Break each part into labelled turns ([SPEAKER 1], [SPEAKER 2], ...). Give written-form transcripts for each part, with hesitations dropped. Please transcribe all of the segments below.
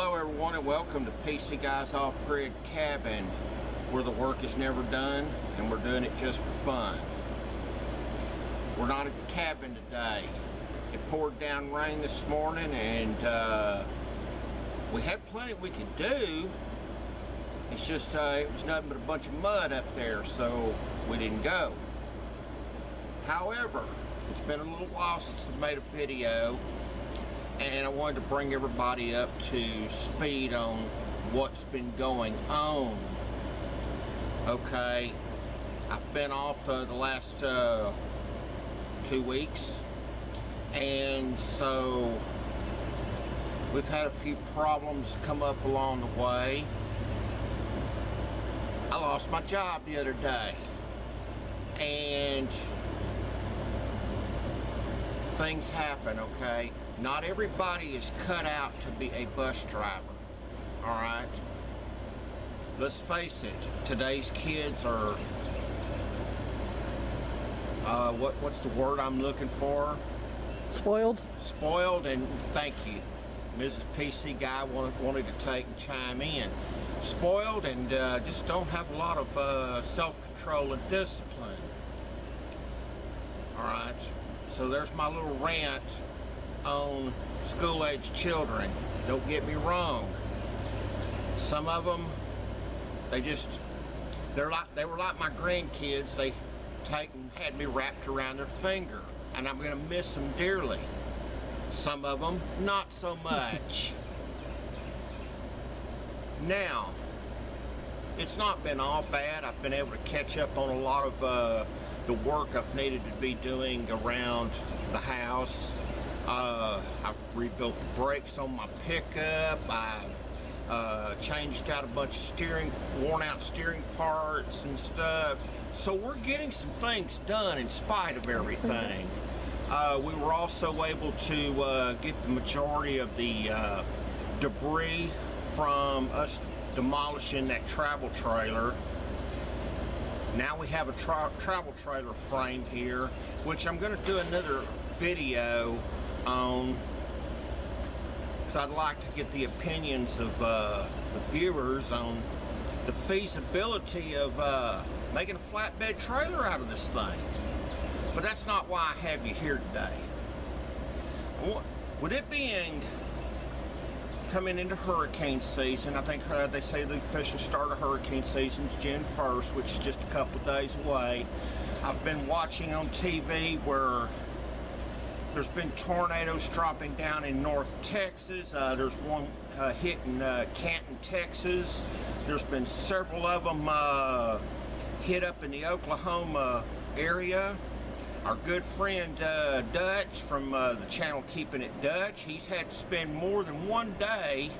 [SPEAKER 1] Hello everyone and welcome to PC Guys Off-Grid-Cabin, where the work is never done and we're doing it just for fun. We're not at the cabin today. It poured down rain this morning and we had plenty we could do. It's just it was nothing but a bunch of mud up there, so we didn't go. However, it's been a little while since I made a video, and I wanted to bring everybody up to speed on what's been going on. Okay, I've been off the last 2 weeks, and so we've had a few problems come up along the way. I lost my job the other day, and things happen, okay? Not everybody is cut out to be a bus driver, all right? Let's face it, today's kids are, what's the word I'm looking for?
[SPEAKER 2] Spoiled?
[SPEAKER 1] Spoiled, and thank you. Mrs. PC Guy wanted to take and chime in. Spoiled and just don't have a lot of self-control and discipline. All right, so there's my little rant on school-age children. Don't get me wrong. Some of them, they were like my grandkids. They had me wrapped around their finger, and I'm gonna miss them dearly. Some of them, not so much. Now, it's not been all bad. I've been able to catch up on a lot of the work I've needed to be doing around the house. I've rebuilt the brakes on my pickup. I've changed out a bunch of worn out steering parts and stuff. So we're getting some things done in spite of everything. We were also able to get the majority of the debris from us demolishing that travel trailer. Now we have a travel trailer frame here, which I'm going to do another video on, because I'd like to get the opinions of the viewers on the feasibility of making a flatbed trailer out of this thing. But that's not why I have you here today. With it being coming into hurricane season, I think they say the official start of hurricane season is June 1st, which is just a couple of days away. I've been watching on TV where there's been tornadoes dropping down in North Texas. There's one hitting Canton, Texas. There's been several of them hit up in the Oklahoma area. Our good friend Dutch from the channel Keeping It Dutch, he's had to spend more than one day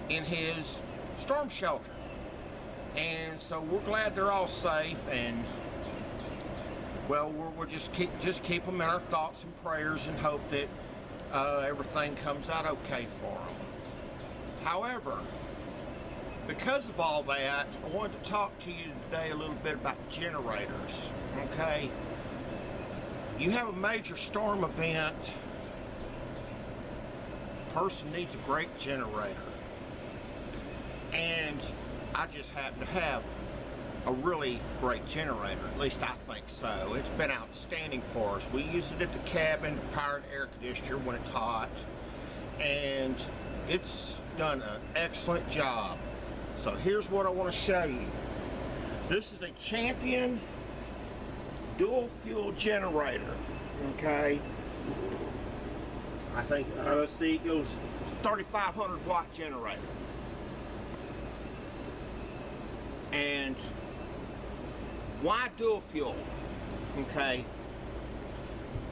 [SPEAKER 1] in his storm shelter. And so we're glad they're all safe, and well, we'll just keep them in our thoughts and prayers and hope that everything comes out okay for them. However, because of all that, I wanted to talk to you today a little bit about generators, okay? You have a major storm event, person needs a great generator. And I just happen to have a really great generator, at least I think so. It's been outstanding for us. We use it at the cabin to power the air conditioner when it's hot, and it's done an excellent job. So here's what I want to show you. This is a Champion dual fuel generator, okay? I think, let's see, it goes 3,500 watt generator. And why dual fuel? Okay,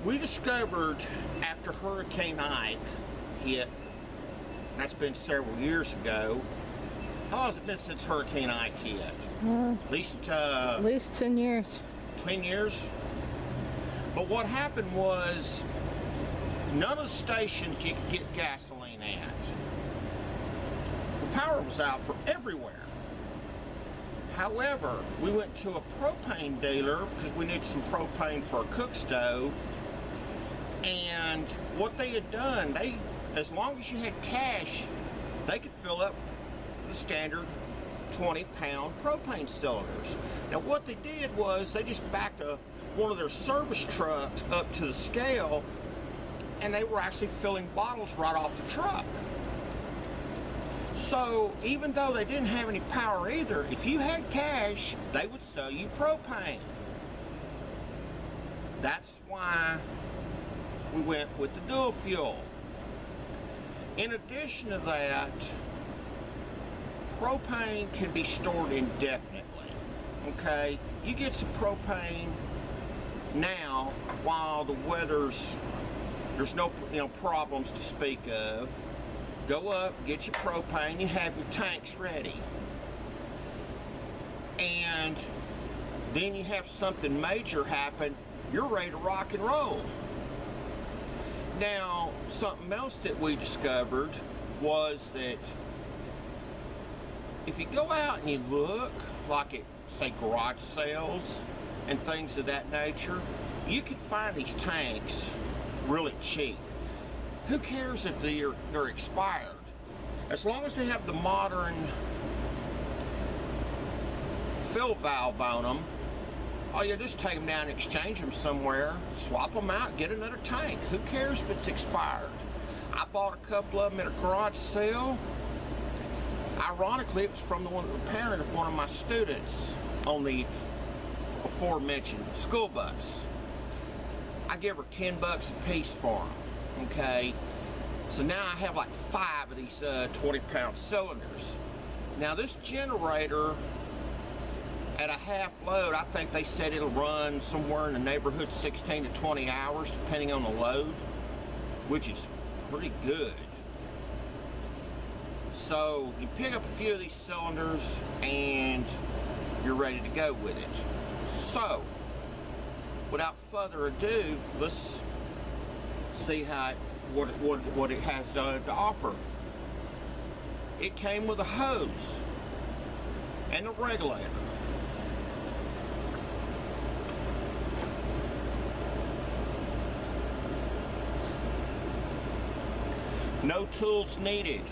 [SPEAKER 1] we discovered after Hurricane Ike hit, that's been several years ago. How long has it been since Hurricane Ike hit? At least 10 years. 10 years? But what happened was, none of the stations you could get gasoline at. The power was out for everywhere. However, we went to a propane dealer because we needed some propane for a cook stove, and what they had done, they as long as you had cash, they could fill up the standard 20-pound propane cylinders. Now what they did was they just backed one of their service trucks up to the scale, and they were actually filling bottles right off the truck. So even though they didn't have any power either, if you had cash, they would sell you propane. That's why we went with the dual fuel. In addition to that, propane can be stored indefinitely. Okay, you get some propane now while the there's no problems to speak of. Go up, get your propane, you have your tanks ready. And then you have something major happen, you're ready to rock and roll. Now, something else that we discovered was that if you go out and you look, like at, say, garage sales and things of that nature, you can find these tanks really cheap. Who cares if they're expired? As long as they have the modern fill valve on them, all you just take them down and exchange them somewhere, swap them out, get another tank. Who cares if it's expired? I bought a couple of them at a garage sale. Ironically, it was from the parent of one of my students on the aforementioned school bus. I give her 10 bucks a piece for them, okay? So now I have like 5 of these 20-pound cylinders. Now this generator, at a half load, I think they said it'll run somewhere in the neighborhood 16 to 20 hours, depending on the load, which is pretty good. So you pick up a few of these cylinders and you're ready to go with it. So, without further ado, let's see what it has to offer. It came with a hose and a regulator. No tools needed.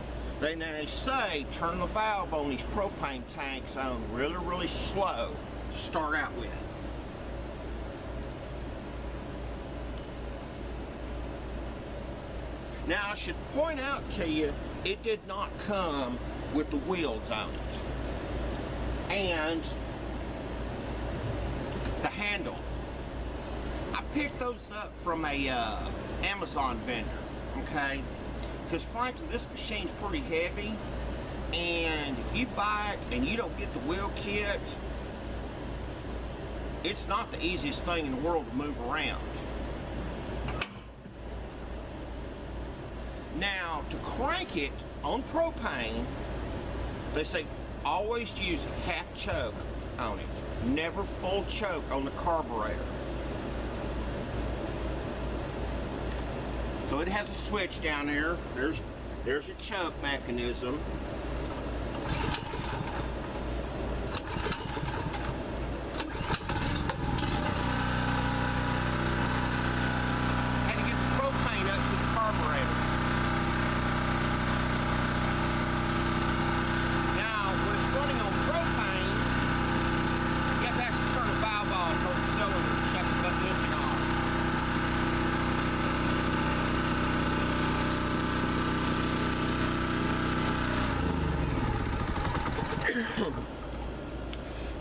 [SPEAKER 1] They say turn the valve on these propane tanks on really slow to start out with. Now I should point out to you, it did not come with the wheels on it. And the handle. I picked those up from a Amazon vendor, okay? Because frankly, this machine's pretty heavy, and if you buy it and you don't get the wheel kit, it's not the easiest thing in the world to move around. Now, to crank it on propane, they say always use half choke on it, never full choke on the carburetor. So it has a switch down there. There's your choke mechanism. And to get the propane up to the carburetor. Now, when it's running on propane, you have to actually turn the valve off on the cylinder and shut the engine off.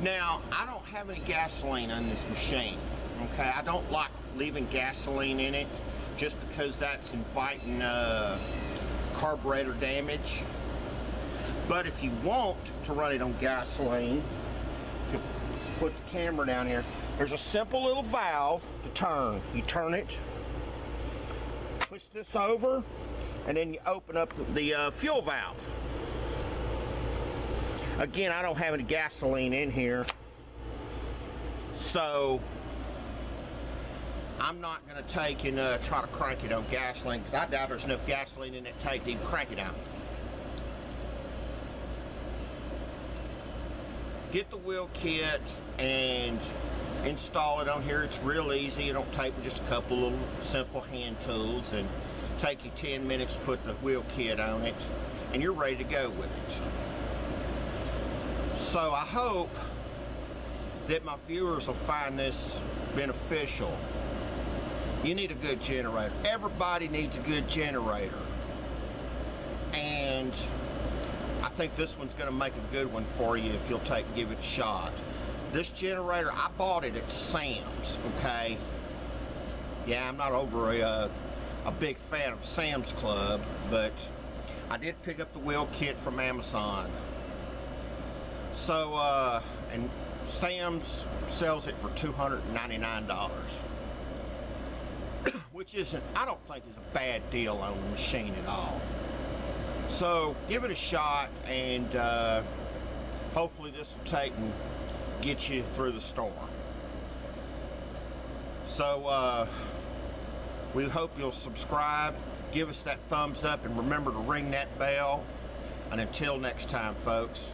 [SPEAKER 1] Now, I don't have any gasoline on this machine, okay? I don't like leaving gasoline in it just because that's inviting carburetor damage. But if you want to run it on gasoline, if you put the camera down here, there's a simple little valve to turn. You turn it, push this over, and then you open up the fuel valve. Again, I don't have any gasoline in here, so I'm not going to take and try to crank it on gasoline, because I doubt there's enough gasoline in that tank to even crank it out. Get the wheel kit and install it on here. It's real easy. It don't take just a couple little simple hand tools, and Take you 10 minutes to put the wheel kit on it, and you're ready to go with it. So I hope that my viewers will find this beneficial. You need a good generator. Everybody needs a good generator. And I think this one's going to make a good one for you if you'll give it a shot. This generator, I bought it at Sam's, okay? Yeah, I'm not over a big fan of Sam's Club, but I did pick up the wheel kit from Amazon. So, and Sam's sells it for $299, which isn't, I don't think is a bad deal on the machine at all. So give it a shot, and hopefully this will take and get you through the storm. So we hope you'll subscribe, give us that thumbs up, and remember to ring that bell. And until next time, folks,